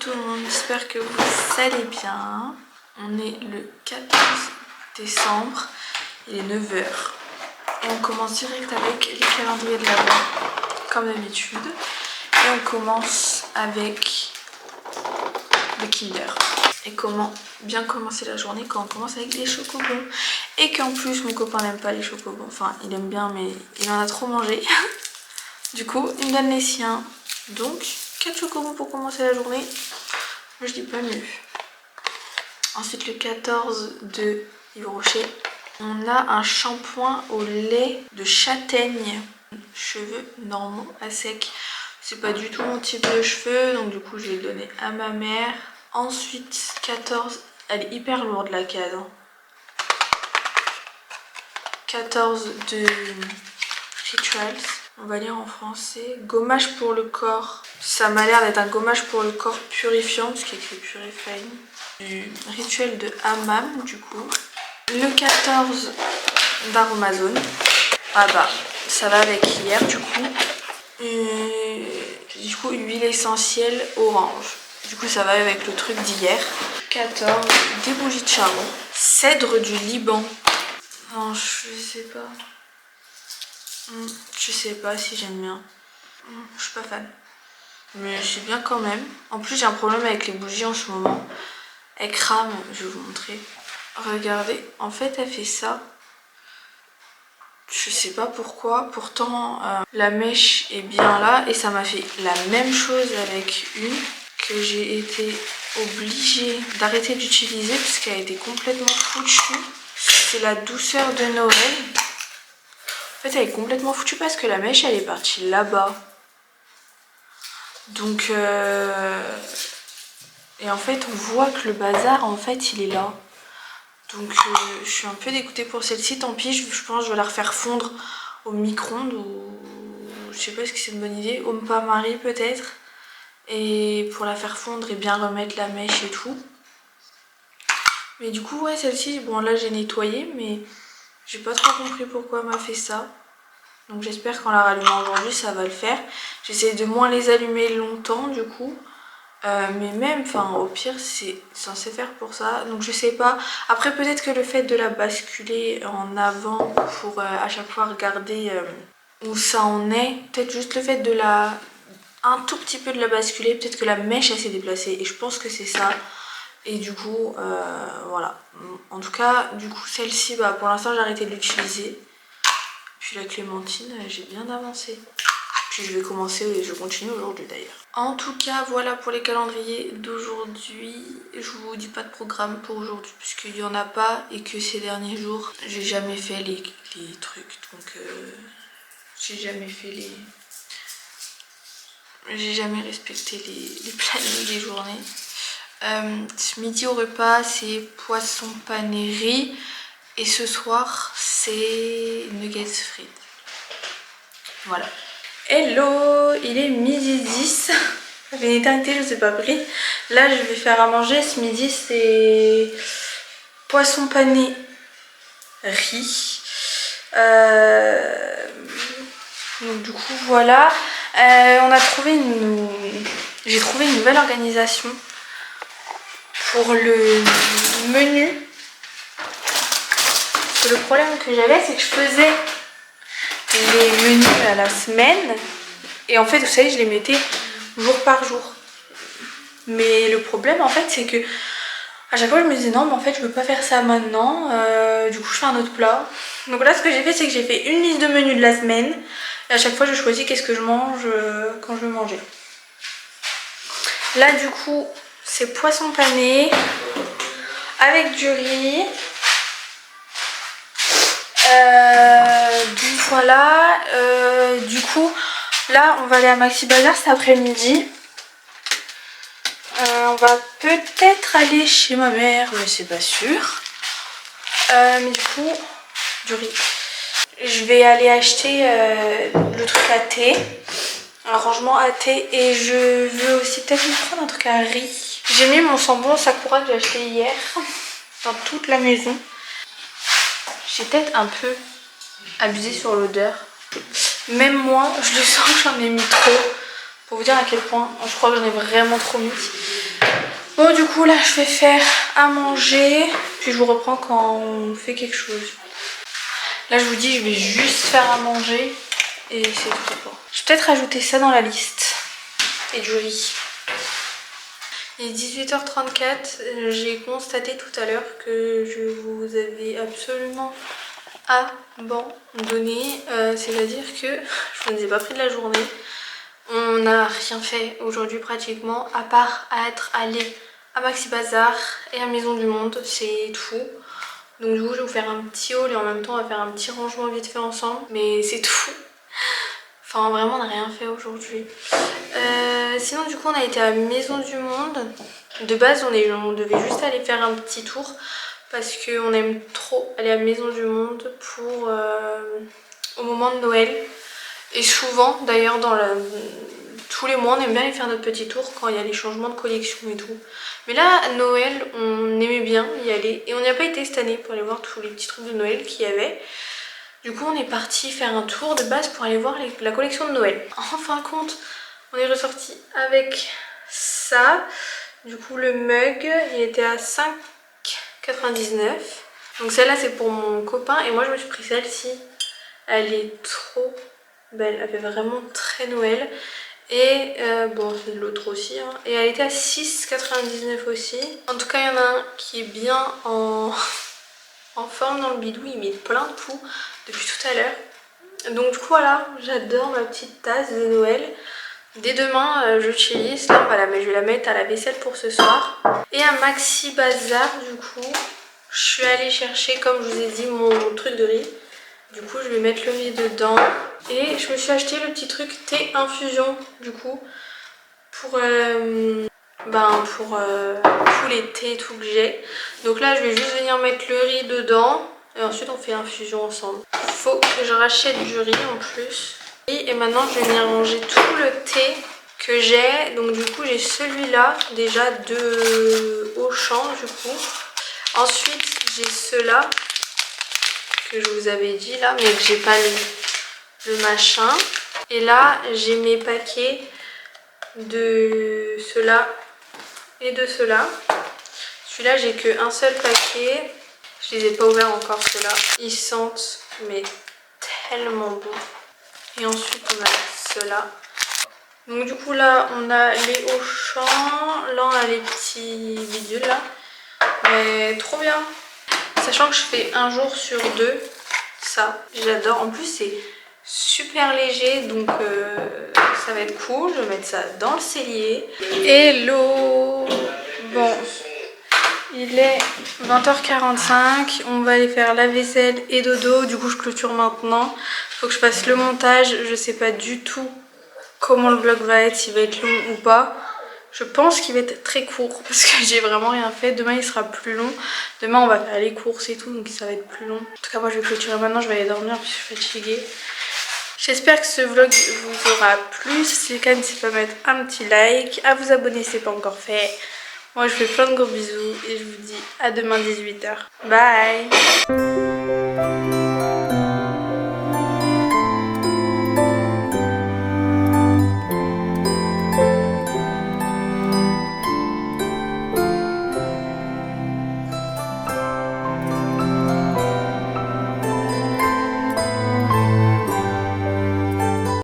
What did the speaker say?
tout le monde, j'espère que vous allez bien. On est le 14 décembre, il est 9 h. Et on commence direct avec les calendriers de l'Avent, comme d'habitude. Et on commence avec le Kinder. Et comment bien commencer la journée quand on commence avec des chocobons. Et qu'en plus mon copain n'aime pas les chocobons. Enfin, il aime bien mais il en a trop mangé. Du coup, il me donne les siens. Donc, 4 chocobons pour commencer la journée. Moi, je dis pas mieux. Ensuite, le 14 de Yves Rocher. On a un shampoing au lait de châtaigne. Cheveux normaux à sec. C'est pas du tout mon type de cheveux. Donc, du coup, je vais le donner à ma mère. Ensuite, 14. Elle est hyper lourde la case. 14 de Rituals. On va lire en français. Gommage pour le corps. Ça m'a l'air d'être un gommage pour le corps purifiant, parce qu'il y a écrit Purifying. Du rituel de hammam, du coup. Le 14 d'Aromazone. Ah bah, ça va avec hier, du coup. Du coup, huile essentielle orange. Du coup, ça va avec le truc d'hier. 14, des bougies de charbon. Cèdre du Liban. Non, je sais pas. Je sais pas si j'aime bien. Je suis pas fan. Mais c'est bien quand même. En plus, j'ai un problème avec les bougies en ce moment. Elles crament, je vais vous montrer. Regardez, en fait, elle fait ça. Je sais pas pourquoi. Pourtant, la mèche est bien là. Et ça m'a fait la même chose avec une que j'ai été obligée d'arrêter d'utiliser parce qu'elle a été complètement foutue. C'est la douceur de Noël. En fait, elle est complètement foutue parce que la mèche, elle est partie là-bas. Donc, et en fait, on voit que le bazar, en fait, il est là. Donc, je suis un peu dégoûtée pour celle-ci. Tant pis, je pense que je vais la refaire fondre au micro-ondes ou je sais pas si c'est une bonne idée. Au bain-marie peut-être. Et pour la faire fondre et bien remettre la mèche et tout. Mais du coup, ouais, celle-ci, bon là j'ai nettoyé, mais j'ai pas trop compris pourquoi elle m'a fait ça. Donc j'espère qu'en la rallumant aujourd'hui, ça va le faire. J'essaie de moins les allumer longtemps du coup. Mais même, enfin au pire, c'est censé faire pour ça. Donc je sais pas. Après peut-être que le fait de la basculer en avant pour à chaque fois regarder où ça en est. Peut-être juste le fait de la... un tout petit peu de la basculer. Peut-être que la mèche elle s'est déplacée. Et je pense que c'est ça. Et du coup, voilà. En tout cas, du coup celle-ci, bah, pour l'instant j'ai arrêté de l'utiliser. Puis la clémentine, j'ai bien avancé. Puis je vais commencer et je continue aujourd'hui d'ailleurs. En tout cas, voilà pour les calendriers d'aujourd'hui. Je vous dis pas de programme pour aujourd'hui puisqu'il n'y en a pas et que ces derniers jours, j'ai jamais fait les trucs. Donc, j'ai jamais fait les... J'ai jamais respecté les plannings des journées. Ce midi au repas, c'est poisson pané riz. Et ce soir, c'est nuggets frites. Voilà. Hello, il est midi 10. Ça fait une éternité, je ne sais pas pris. Là, je vais faire à manger. Ce midi, c'est poisson pané riz. Donc du coup, voilà. On a trouvé j'ai trouvé une nouvelle organisation pour le menu. Parce que le problème que j'avais, c'est que je faisais les menus à la semaine et en fait vous savez je les mettais jour par jour, mais le problème en fait c'est que à chaque fois je me disais non mais en fait je veux pas faire ça maintenant, du coup je fais un autre plat. Donc là ce que j'ai fait c'est que j'ai fait une liste de menus de la semaine et à chaque fois je choisis qu'est-ce que je mange quand je veux manger. Là du coup c'est poisson pané avec du riz. Donc voilà, du coup là on va aller à Maxi Bazar cet après-midi. On va peut-être aller chez ma mère, mais c'est pas sûr. Mais du coup, du riz. Je vais aller acheter le truc à thé, un rangement à thé, et je veux aussi peut-être me prendre un truc à riz. J'ai mis mon sambon Sakura que j'ai acheté hier dans toute la maison. J'ai peut-être un peu abusé sur l'odeur. Même moi, je le sens que j'en ai mis trop. Pour vous dire à quel point, je crois que j'en ai vraiment trop mis. Bon du coup là je vais faire à manger, puis je vous reprends quand on fait quelque chose. Là je vous dis je vais juste faire à manger et c'est tout. Bon. Je vais peut-être rajouter ça dans la liste et du riz. Il est 18h34, j'ai constaté tout à l'heure que je vous avais absolument abandonné, c'est-à-dire que je ne vous ai pas pris de la journée. On n'a rien fait aujourd'hui pratiquement, à part être allé à Maxi Bazar et à Maison du Monde, c'est tout. Donc du coup je vais vous faire un petit haul et en même temps on va faire un petit rangement vite fait ensemble, mais c'est tout. Enfin vraiment on n'a rien fait aujourd'hui. Sinon du coup on a été à Maison du Monde. De base on devait juste aller faire un petit tour parce qu'on aime trop aller à Maison du Monde pour au moment de Noël. Et souvent d'ailleurs tous les mois on aime bien aller faire notre petit tour quand il y a les changements de collection et tout. Mais là à Noël on aimait bien y aller et on n'y a pas été cette année pour aller voir tous les petits trucs de Noël qu'il y avait. Du coup on est parti faire un tour de base pour aller voir la collection de Noël. En fin de compte on est ressorti avec ça. Du coup le mug il était à 5,99. Donc celle-là c'est pour mon copain et moi je me suis pris celle-ci. Elle est trop belle, elle fait vraiment très Noël. Et bon c'est de l'autre aussi hein. Et elle était à 6,99 aussi. En tout cas il y en a un qui est bien en forme dans le bidou, il met plein de poux depuis tout à l'heure. Donc du coup voilà, j'adore ma petite tasse de Noël. Dès demain je l'utilise, là je vais la mettre à la vaisselle pour ce soir. Et à Maxi Bazar du coup, je suis allée chercher comme je vous ai dit mon truc de riz. Du coup je vais mettre le riz dedans. Et je me suis acheté le petit truc thé infusion du coup pour tous les thés et tout que j'ai. Donc là je vais juste venir mettre le riz dedans et ensuite on fait infusion ensemble. Faut que je rachète du riz en plus. Et maintenant je vais venir ranger tout le thé que j'ai. Donc du coup j'ai celui-là déjà de Auchan du coup. Ensuite j'ai ceux-là que je vous avais dit là mais que j'ai pas le machin. Et là j'ai mes paquets de ceux-là et de ceux-là. Celui-là j'ai qu'un seul paquet. Je les ai pas ouverts encore ceux-là. Ils sentent mais tellement bon. Et ensuite on a ceux-là. Donc du coup là on a les Auchan. Là on a les petits bidules là. Mais trop bien. Sachant que je fais un jour sur deux. Ça j'adore. En plus c'est super léger donc ça va être cool. Je vais mettre ça dans le cellier. Hello. Bon, il est 20h45. On va aller faire la vaisselle et dodo. Du coup je clôture maintenant. Faut que je fasse le montage. Je sais pas du tout comment le vlog va être, s'il va être long ou pas. Je pense qu'il va être très court parce que j'ai vraiment rien fait. Demain il sera plus long. Demain on va faire les courses et tout donc ça va être plus long. En tout cas moi je vais clôturer maintenant, je vais aller dormir puis je suis fatiguée. J'espère que ce vlog vous aura plu. Si c'est le cas, n'hésitez pas à mettre un petit like, à vous abonner si ce n'est pas encore fait. Moi je vous fais plein de gros bisous et je vous dis à demain 18h. Bye.